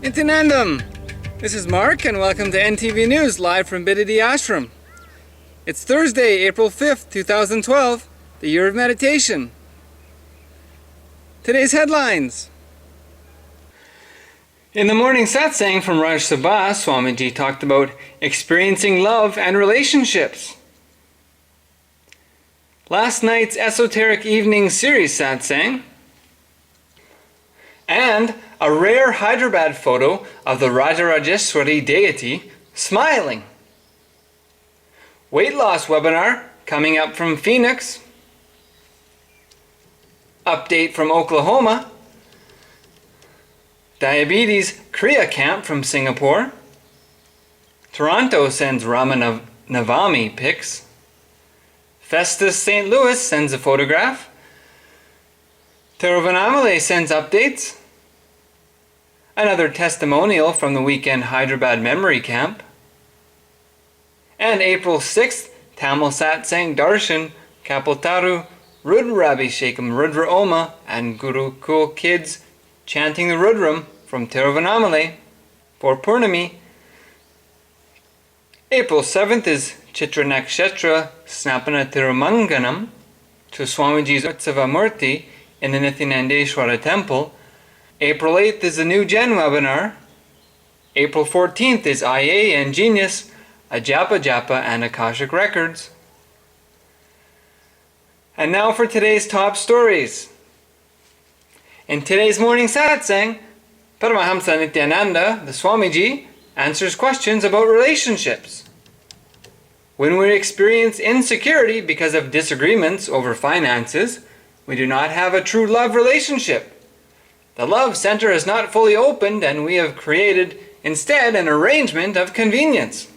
Nithyananda, this is Mark and welcome to NTV News live from Bidadi Ashram. It's Thursday, April 5th, 2012, the year of meditation. Today's headlines. In the morning Satsang from Raga Sabha Swamiji talked about experiencing love and relationships. Last night's Esoteric evening series Satsang. And a rare Hyderabad photo of the rajeswari deity smiling. Weightloss webinar coming up from Phoenix. Update from Oklahoma. Diabetes Kriya camp from Singapore. Toronto sends Rama Navami pics. Festus St. Louis sends a photograph. Thiruvannamalai sends updates. Another testimonial from the weekend Hyderabad memory camp. And April 6th, Tamil Satsang Darshan, Kapiltaru, Rudrabhishekam Rudra Oma, and Gurukul kids chanting the Rudram from Thiruvannamalai for Purnami. April 7th is Chitra Nakshetra Snapana Thirumanganam to Swamiji's Utsava Murti in the Nithyanandeshwara temple. April 8th is the New Gen webinar. April 14th is IA and Genius, a Japa and Akashic Records. And now for today's top stories. In today's morning satsang, Paramahamsa Nithyananda, the Swamiji, answers questions about relationships. When we experience insecurity because of disagreements over finances, we do not have a true love relationship. The love center is not fully opened and we have created instead an arrangement of convenience.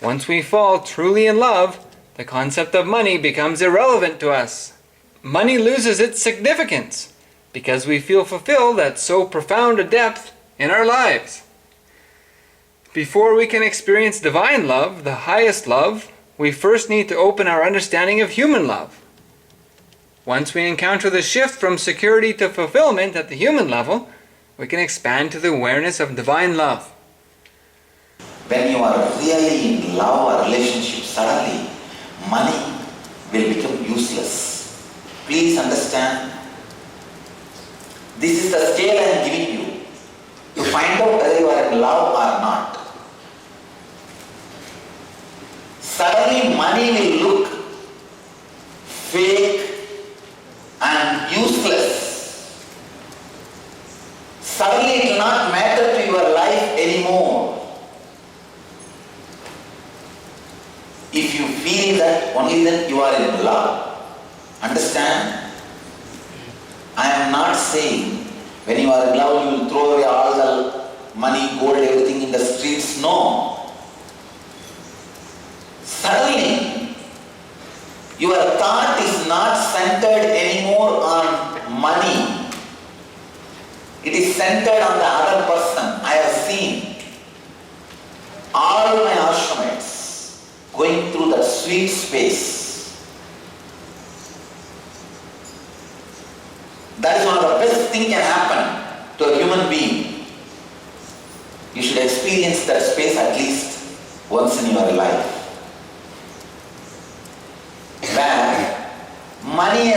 Once we fall truly in love, the concept of money becomes irrelevant to us. Money loses its significance because we feel fulfilled at so profound a depth in our lives. Before we can experience divine love, the highest love, we first need to open our understanding of human love. Once we encounter the shift from security to fulfillment at the human level, we can expand to the awareness of divine love. When you are really in love or relationship, suddenly money will become useless. Please understand, this is the scale I am giving you. You find out whether you are in love or not. Suddenly money will look fake and useless. Suddenly it will not matter to your life anymore. If you feel that, only then you are in love. Understand? I am not saying when you are in love you will throw away all the money, gold, everything in the streets. No. Suddenly your thought is not centered anymore on money. It is centered on the other person. I have seen all my ashramites going through that sweet space. That is one of the best things can happen to a human being. You should experience that space at least once in your life. Where money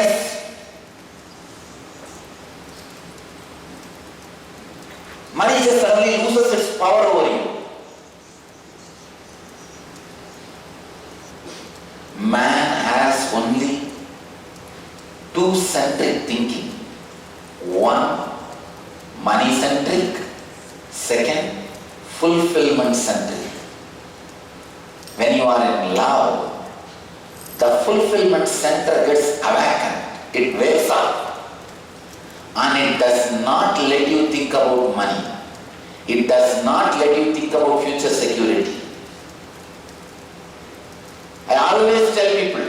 just suddenly loses its power over you. Man has only two-centric thinking. One, money-centric. Second, fulfillment-centric. When you are in love, the fulfillment center gets awakened. It wakes up. And it does not let you think about money. It does not let you think about future security. I always tell people,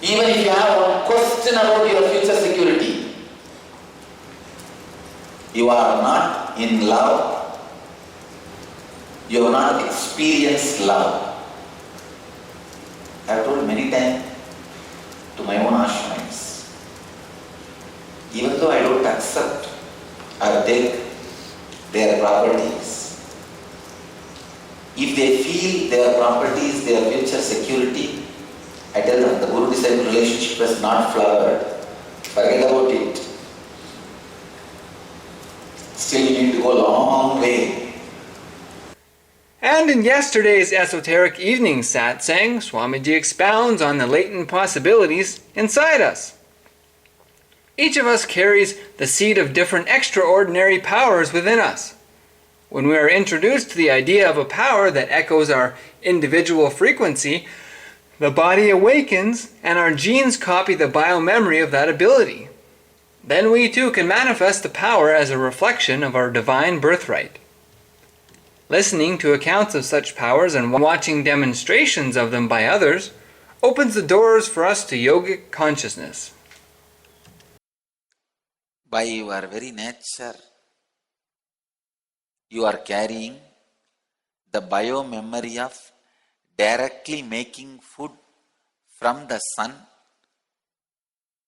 even if you have one question about your future security, you are not in love. You have not experienced love. I have told many times to my own ashramites, even though I don't accept or dig their properties. If they feel their properties, their future security, I tell them the Guru-disciple relationship has not flowered. Forget about it. Still you need to go a long way. And in yesterday's Esoteric Evening Satsang, Swamiji expounds on the latent possibilities inside us. Each of us carries the seed of different extraordinary powers within us. When we are introduced to the idea of a power that echoes our individual frequency, the body awakens and our genes copy the biomemory of that ability. Then we too can manifest the power as a reflection of our divine birthright. Listening to accounts of such powers and watching demonstrations of them by others opens the doors for us to yogic consciousness. By your very nature, you are carrying the biomemory of directly making food from the sun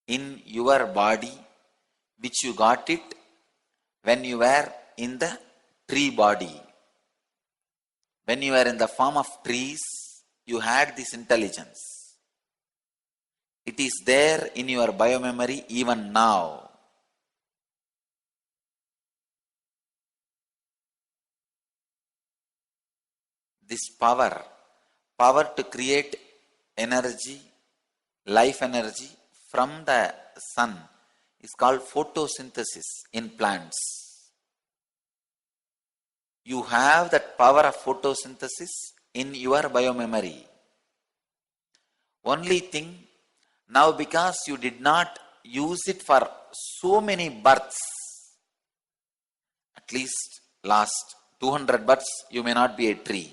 in your body, which you got it when you were in the tree body. When you were in the form of trees, you had this intelligence. It is there in your biomemory even now. This power to create energy, life energy from the sun is called photosynthesis in plants. You have that power of photosynthesis in your biomemory. Only thing, now because you did not use it for so many births, at least last 200 births, you may not be a tree.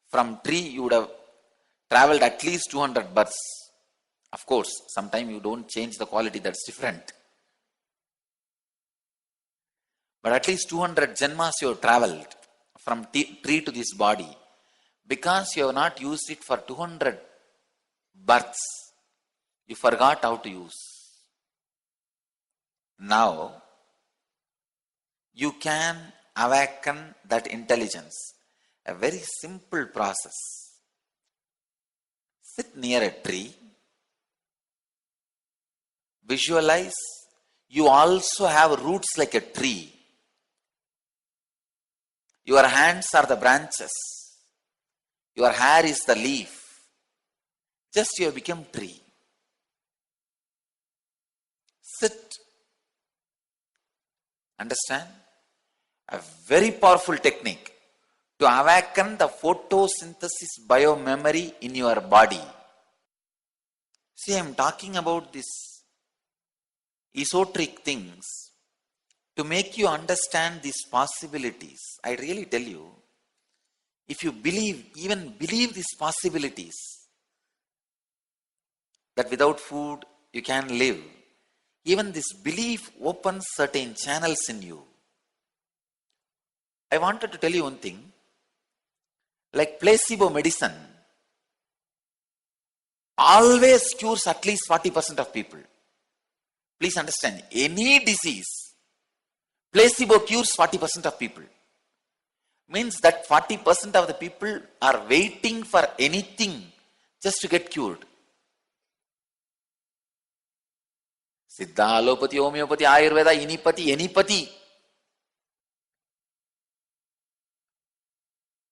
From tree, you would have traveled at least 200 births. Of course, sometimes you don't change the quality, that's different. But at least 200 janmas you have traveled from tree to this body. Because you have not used it for 200 births, you forgot how to use. Now, you can awaken that intelligence. A very simple process. Sit near a tree. Visualize you also have roots like a tree. Your hands are the branches. Your hair is the leaf. Just you have become tree. Sit. Understand? A very powerful technique to awaken the photosynthesis biomemory in your body. See, I am talking about this esoteric things to make you understand these possibilities. I really tell you, if you even believe these possibilities, that without food you can live, even this belief opens certain channels in you. I wanted to tell you one thing. Like placebo medicine always cures at least 40% of people. Please understand, any disease, placebo cures 40% of people. Means that 40% of the people are waiting for anything just to get cured. Siddha, allopathy, homeopathy, ayurveda, anipathy.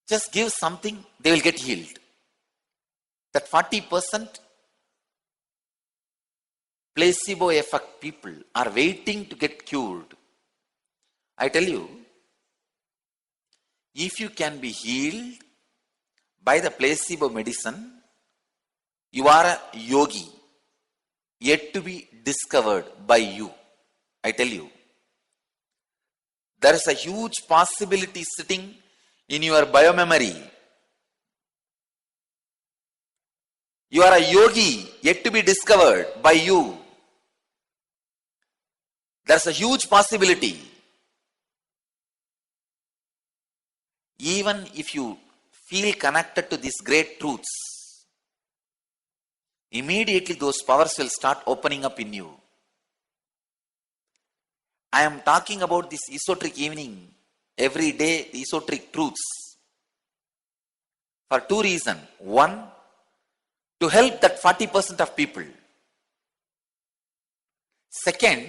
Just give something, they will get healed. That 40% placebo effect people are waiting to get cured. I tell you, if you can be healed by the placebo medicine, you are a yogi, yet to be discovered by you. I tell you, there is a huge possibility sitting in your biomemory. You are a yogi yet to be discovered by you. There's a huge possibility. Even if you feel connected to these great truths, immediately those powers will start opening up in you. I am talking about this esoteric evening, every day, the esoteric truths, for two reasons. One, to help that 40% of people. Second,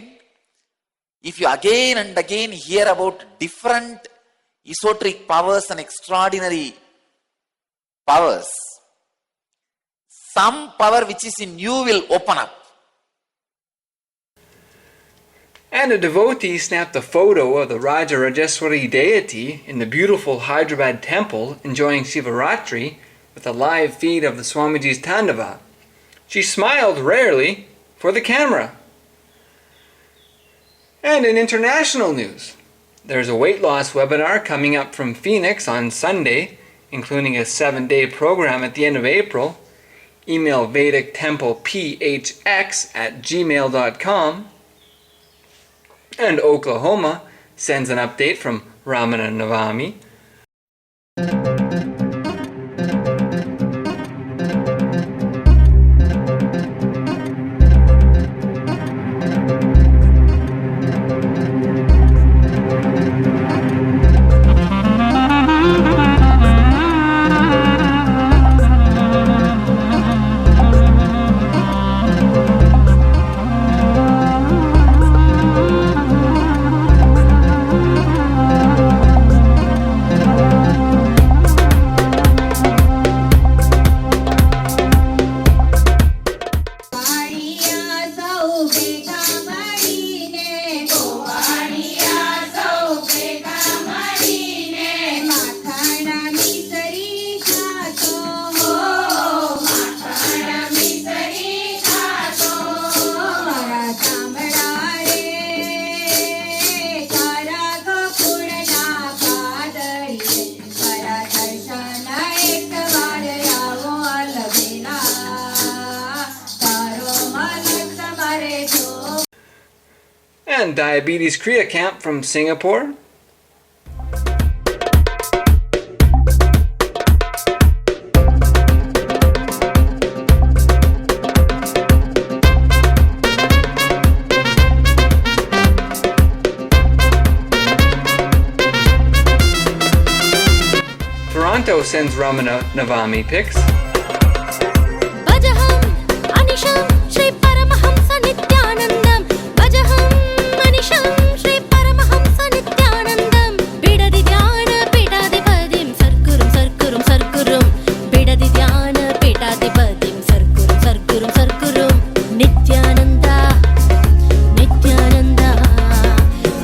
if you again and again hear about different esoteric powers and extraordinary powers, some power which is in you will open up. And a devotee snapped a photo of the rajeswari deity in the beautiful Hyderabad temple enjoying Shivaratri with a live feed of the Swamiji's Tandava. She smiled rarely for the camera. And in international news, there's a weight loss webinar coming up from Phoenix on Sunday, including a 7-day program at the end of April. Email VedicTemplePHX@gmail.com. And Oklahoma sends an update from Rama Navami. And Diabetes Kriya Camp from Singapore. Toronto sends Rama Navami pics. Bajaham Anisham Shri Paramahamsa Nithyanandam Bajaham Anisham Shri Paramahamsa Nithyanandam Bidadi Dhyana Pitadi Padim Sarkurum Sarkurum Sarkurum Bidadi Dhyana Pitadi Padim Sarkurum Sarkurum Sarkurum Nithyananda Nithyananda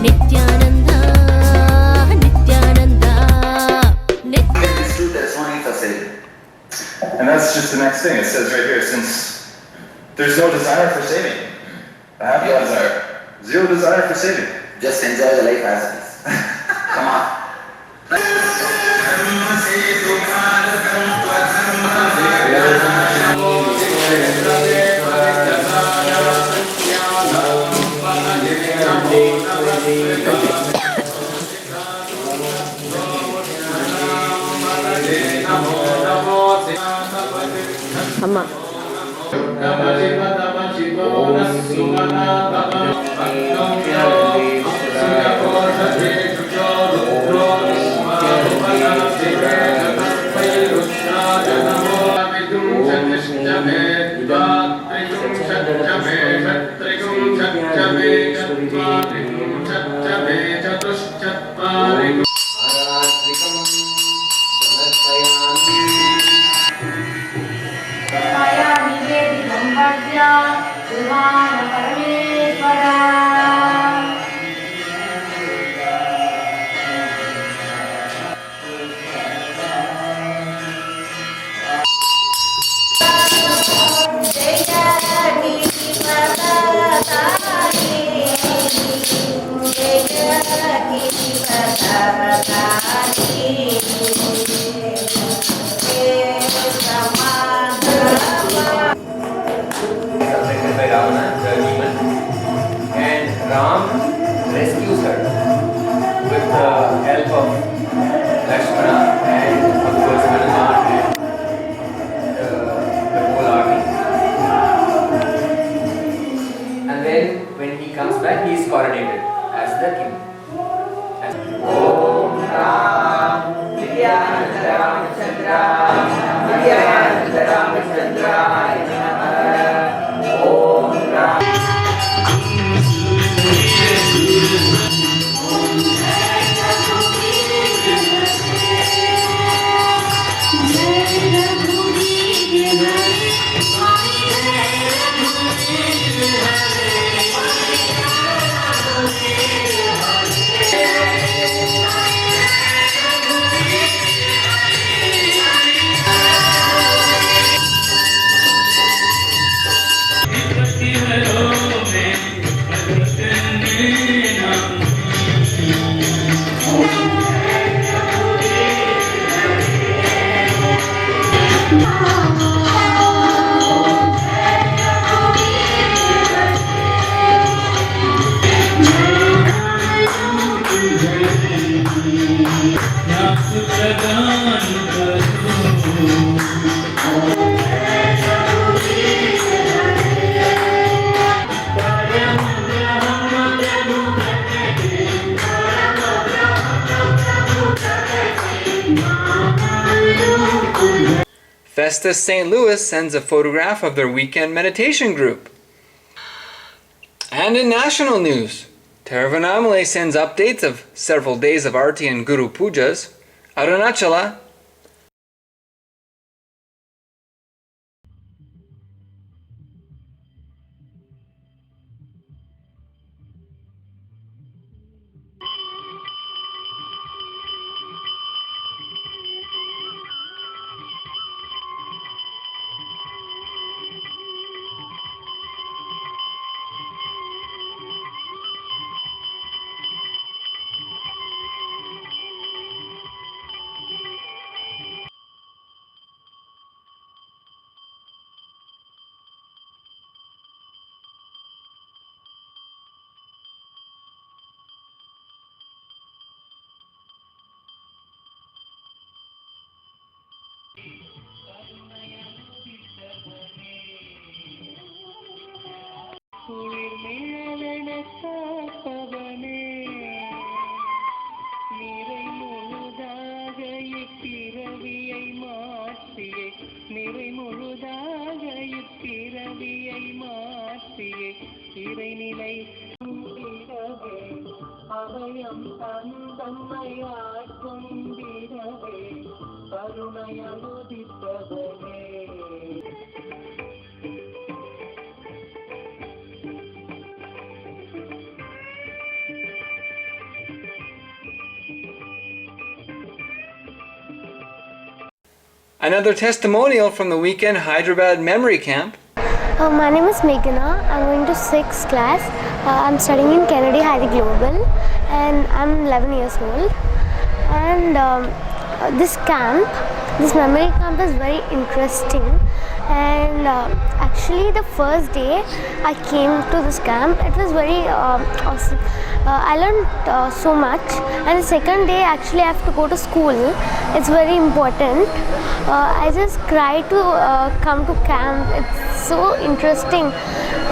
Nithyananda Nithyananda And that's just the next thing. It says right here, since there's no desire for saving. I have no desire. Zero desire for saving. Just enjoy the life as it is. Come on. Amma. Subjected by Ravana, the demon, and Ram rescues her with the help of Lakshmana and of course Hanuman and the whole army. And then when he comes back, he is coronated. as the king. Festus St. Louis sends a photograph of their weekend meditation group. And in national news, Thiruvannamalai sends updates of several days of Arti and Guru Pujas. Arunachala. Another testimonial from the weekend Hyderabad memory camp. My name is Meghana. I'm going to 6th class. I'm studying in Kennedy High Global and I'm 11 years old. And this memory camp is very interesting. And actually the first day I came to this camp, it was very awesome. I learned so much, and the second day actually I have to go to school. It's very important. I just cried to come to camp. It's so interesting.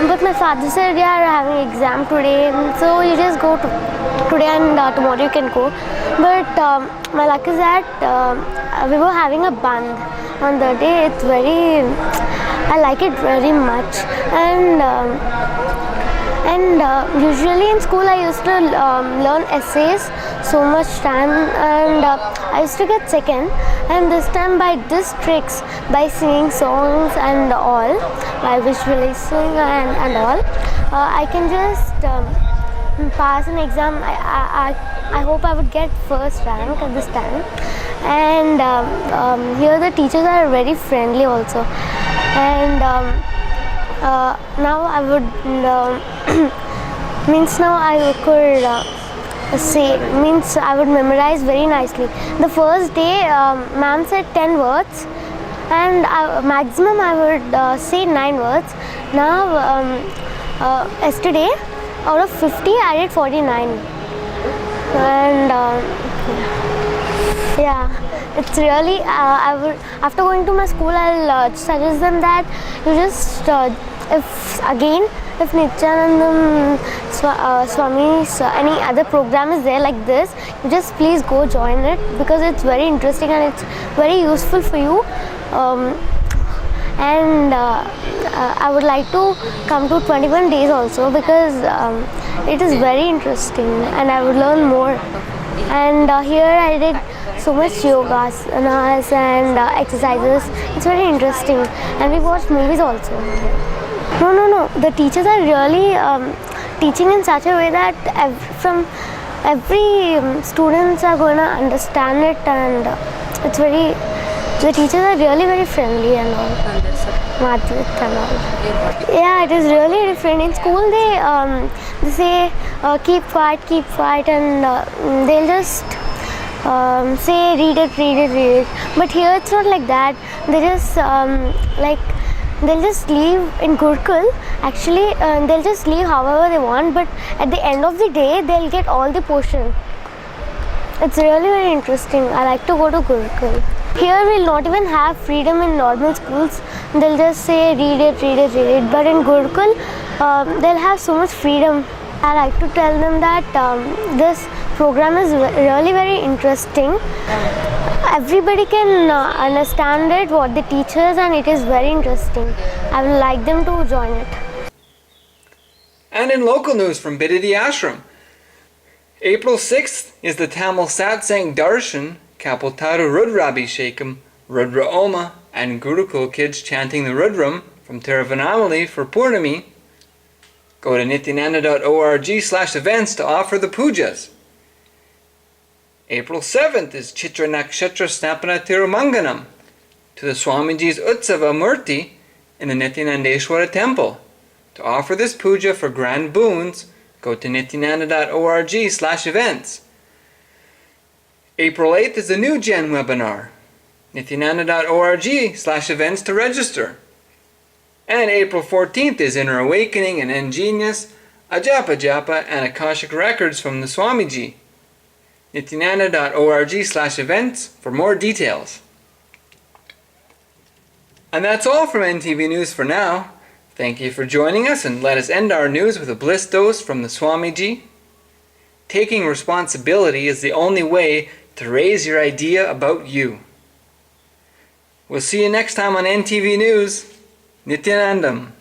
But my father said, "You are having exam today, so you just go today and tomorrow you can go." But my luck is that we were having a band on the day. It's very, I like it very much. And usually in school I used to learn essays so much time, and I used to get second. And this time by these tricks, by singing songs and all, by visualizing and all, I can just pass an exam. I hope I would get first rank at this time. And here the teachers are very friendly also. And now I would now I could I would memorize very nicely. The first day ma'am said 10 words, and maximum I would say 9 words. Now yesterday out of 50 I did 49. And yeah, it's really I would, after going to my school, I'll suggest them that you just if Nithyananda Swami's any other program is there like this, you just please go join it because it's very interesting and it's very useful for you. And I would like to come to 21 days also because it is very interesting and I would learn more. And here I did so much yogas and exercises. It's very interesting, and we watched movies also. No. The teachers are really teaching in such a way that every students are going to understand it, and it's very. The teachers are really very friendly and all. Madhvit and all. Yeah, it is really different. In school they say keep quiet, and they'll just say read it. But here it's not like that. They just they'll just leave in Gurukul. Actually, they'll just leave however they want. But at the end of the day, they'll get all the portion. It's really very interesting. I like to go to Gurukul. Here we'll not even have freedom in normal schools. They'll just say read it. But in Gurukul, they'll have so much freedom. I like to tell them that this program is really very interesting. Everybody can understand it, what they teach us, and it is very interesting. I would like them to join it. And in local news from Bidadi Ashram, April 6th is the Tamil Satsang Darshan, Kapiltaru Rudrabhishekam, Rudra Oma, and Gurukul kids chanting the Rudram from Thiruvannamalai for Purnami. Go to nithyananda.org/events to offer the pujas. April 7th is Chitra Nakshatra Snapana Tirumanganam to the Swamiji's Utsava Murti in the Nithyanandeshwara temple. To offer this puja for grand boons, go to nithyananda.org/events. April 8th is the New Gen webinar. nithyananda.org/events to register. And April 14th is Inner Awakening and Ingenious, Ajapa Japa, and Akashic Records from the Swamiji. nithyananda.org/events for more details. And that's all from NTV News for now. Thank you for joining us, and let us end our news with a bliss dose from the Swamiji. Taking responsibility is the only way to raise your idea about you. We'll see you next time on NTV News. Nithyanandam.